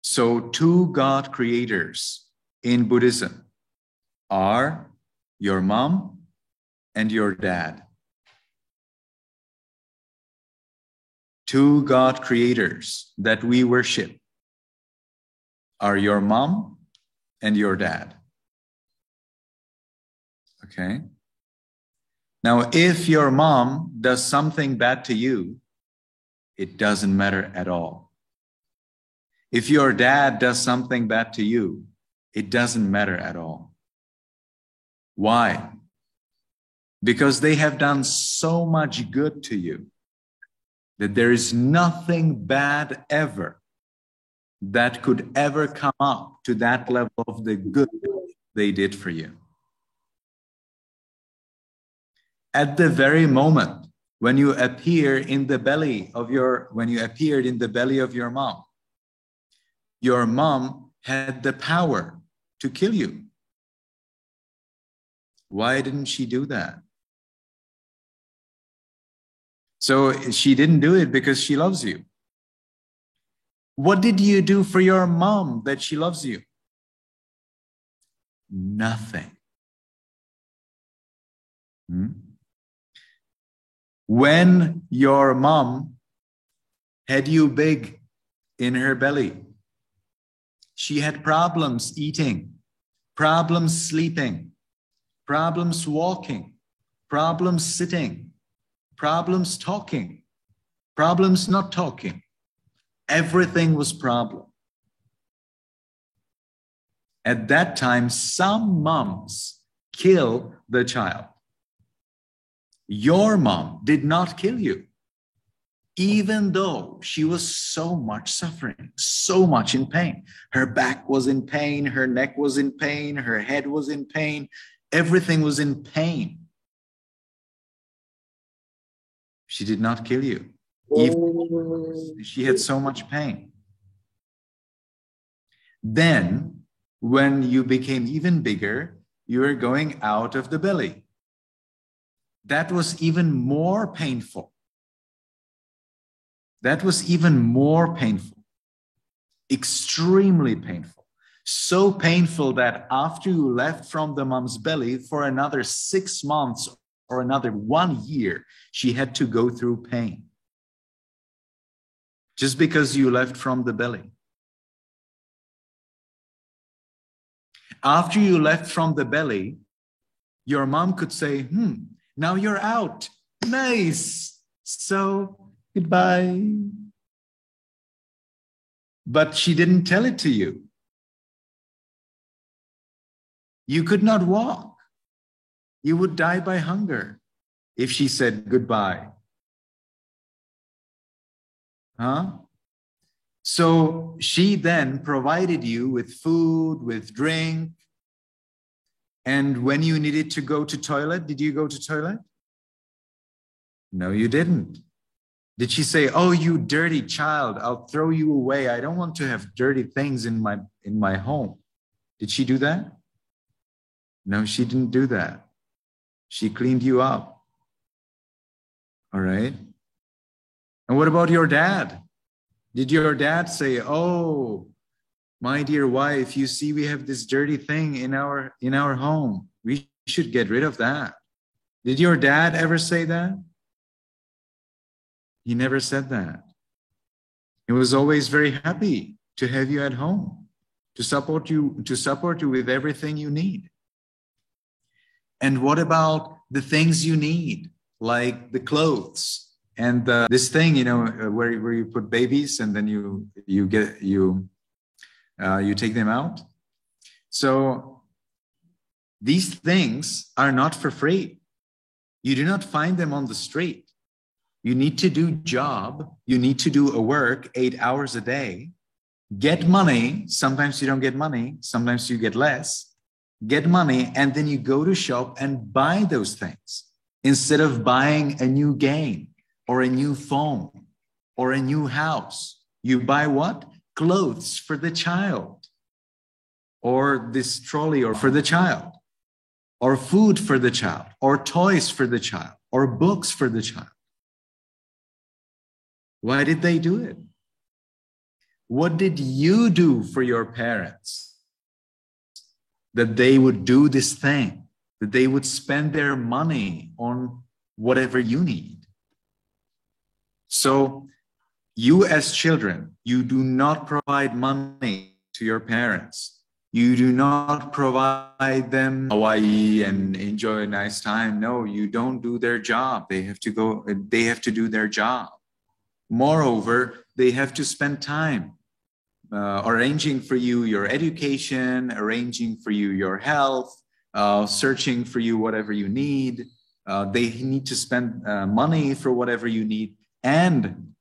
So 2 God creators in Buddhism are your mom and your dad. 2 God creators that we worship are your mom and your dad. Okay? Now, if your mom does something bad to you, it doesn't matter at all. If your dad does something bad to you, it doesn't matter at all. Why? Because they have done so much good to you that there is nothing bad ever that could ever come up to that level of the good they did for you. At the very moment when you appear in the belly of your mom had the power to kill you. Why didn't she do that? So she didn't do it because she loves you. What did you do for your mom that she loves you? Nothing. When your mom had you big in her belly, she had problems eating, problems sleeping, problems walking, problems sitting, problems talking, problems not talking. Everything was problem. At that time, some moms kill the child. Your mom did not kill you, even though she was so much suffering, so much in pain. Her back was in pain, her neck was in pain, her head was in pain, everything was in pain. She did not kill you, even though she had so much pain. Then, when you became even bigger, you were going out of the belly. That was even more painful. That was even more painful. Extremely painful. So painful that after you left from the mom's belly for another 6 months or another 1 year, she had to go through pain. Just because you left from the belly. After you left from the belly, your mom could say, now you're out. Nice. So, goodbye. But she didn't tell it to you. You could not walk. You would die by hunger if she said goodbye. So she then provided you with food, with drink. And when you needed to go to toilet, did you go to toilet? No, you didn't. Did she say, oh, you dirty child, I'll throw you away. I don't want to have dirty things in my home. Did she do that? No, she didn't do that. She cleaned you up. All right. And what about your dad? Did your dad say, oh, my dear wife, you see, we have this dirty thing in our home. We should get rid of that. Did your dad ever say that? He never said that. He was always very happy to have you at home, to support you with everything you need. And what about the things you need, like the clothes and this thing, where you put babies and then you take them out? So these things are not for free. You do not find them on the street. You need to do job. You need to do a work 8 hours a day. Get money. Sometimes you don't get money. Sometimes you get less. Get money, and then you go to shop and buy those things. Instead of buying a new game or a new phone or a new house, you buy what? Clothes for the child, or this trolley or for the child, or food for the child, or toys for the child, or books for the child. Why did they do it? What did you do for your parents that they would do this thing, that they would spend their money on whatever you need? So you as children, you do not provide money to your parents. You do not provide them Hawaii and enjoy a nice time. No, you don't do their job. They have to do their job. Moreover, they have to spend time arranging for you your education, arranging for you your health, searching for you whatever you need. They need to spend money for whatever you need. And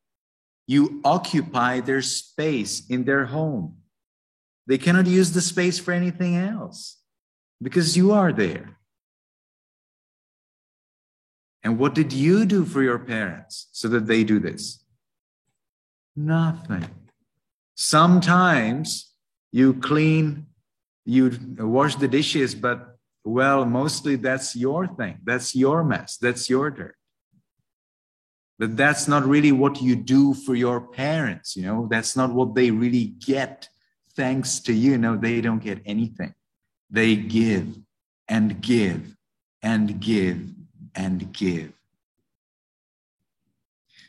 you occupy their space in their home. They cannot use the space for anything else because you are there. And what did you do for your parents so that they do this? Nothing. Sometimes you wash the dishes, but well, mostly that's your thing. That's your mess. That's your dirt. But that's not really what you do for your parents, you know. That's not what they really get thanks to you. No, they don't get anything. They give and give and give and give.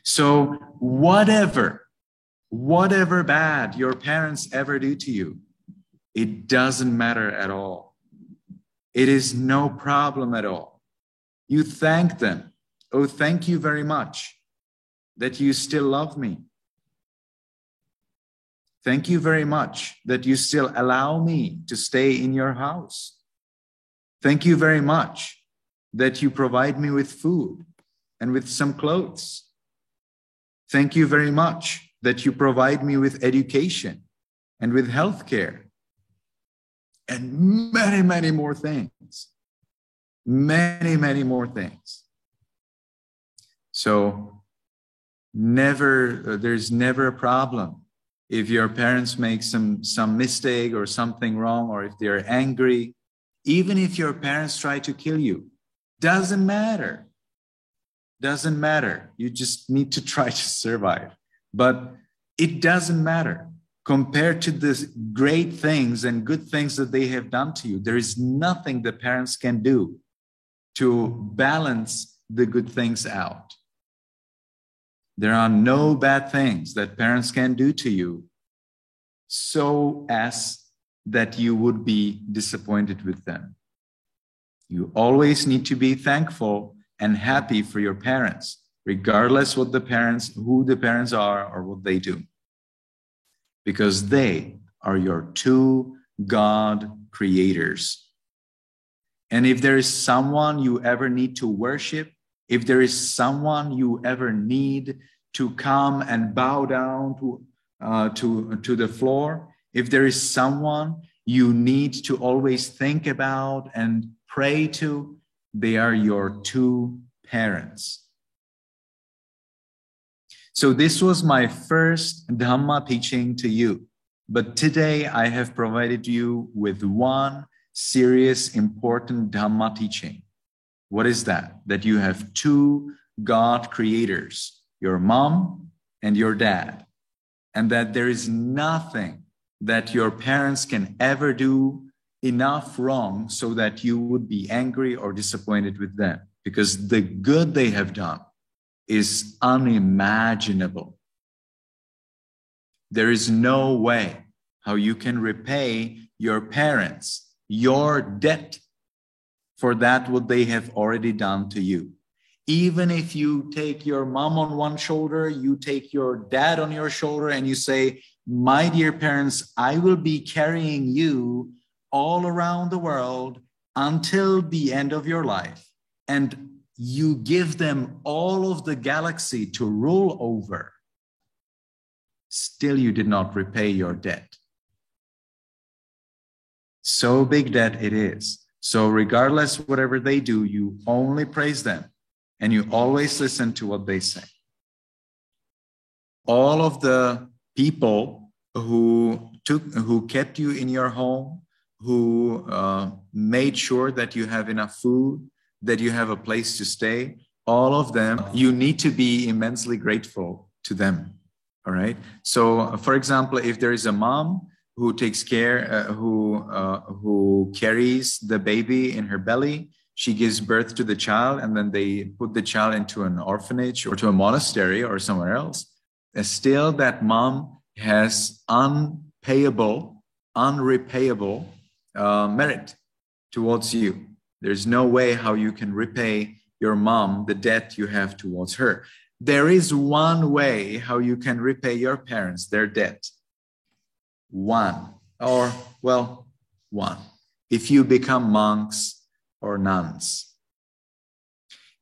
So whatever bad your parents ever do to you, it doesn't matter at all. It is no problem at all. You thank them. Oh, thank you very much that you still love me. Thank you very much that you still allow me to stay in your house. Thank you very much that you provide me with food and with some clothes. Thank you very much that you provide me with education and with healthcare and many, many more things. Many, many more things. So there's never a problem if your parents make some mistake or something wrong, or if they're angry. Even if your parents try to kill you, doesn't matter. Doesn't matter. You just need to try to survive. But it doesn't matter. Compared to the great things and good things that they have done to you, there is nothing the parents can do to balance the good things out. There are no bad things that parents can do to you so as that you would be disappointed with them. You always need to be thankful and happy for your parents, regardless who the parents are or what they do. Because they are your two God creators. And if there is someone you ever need to worship, if there is someone you ever need to come and bow down to the floor, if there is someone you need to always think about and pray to, they are your two parents. So this was my first Dhamma teaching to you. But today I have provided you with one serious, important Dhamma teaching. What is that? That you have two God creators, your mom and your dad, and that there is nothing that your parents can ever do enough wrong so that you would be angry or disappointed with them, because the good they have done is unimaginable. There is no way how you can repay your parents your debt for that what they have already done to you. Even if you take your mom on one shoulder, you take your dad on your shoulder, and you say, my dear parents, I will be carrying you all around the world until the end of your life. And you give them all of the galaxy to rule over. Still, you did not repay your debt. So big debt it is. So regardless whatever they do, you only praise them and you always listen to what they say. All of the people who kept you in your home, who made sure that you have enough food, that you have a place to stay, all of them, you need to be immensely grateful to them. All right. So, for example, if there is a mom who takes care, who carries the baby in her belly, she gives birth to the child, and then they put the child into an orphanage or to a monastery or somewhere else. Still, that mom has unrepayable merit towards you. There's no way how you can repay your mom the debt you have towards her. There is one way how you can repay your parents their debt. One. If you become monks or nuns.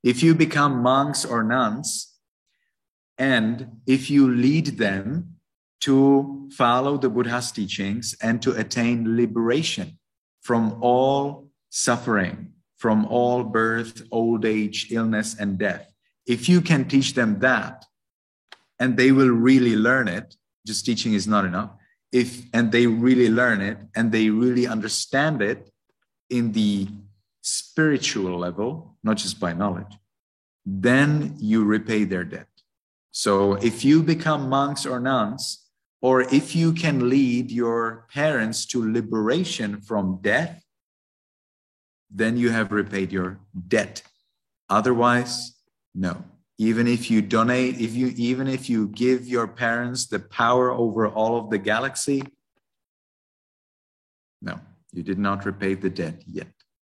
If you become monks or nuns, and if you lead them to follow the Buddha's teachings and to attain liberation from all suffering, from all birth, old age, illness, and death, if you can teach them that, and they will really learn it, just teaching is not enough, and they really learn it, and they really understand it in the spiritual level, not just by knowledge, then you repay their debt. So if you become monks or nuns, or if you can lead your parents to liberation from death, then you have repaid your debt. Otherwise, no. Even if you donate, even if you give your parents the power over all of the galaxy, no, you did not repay the debt yet.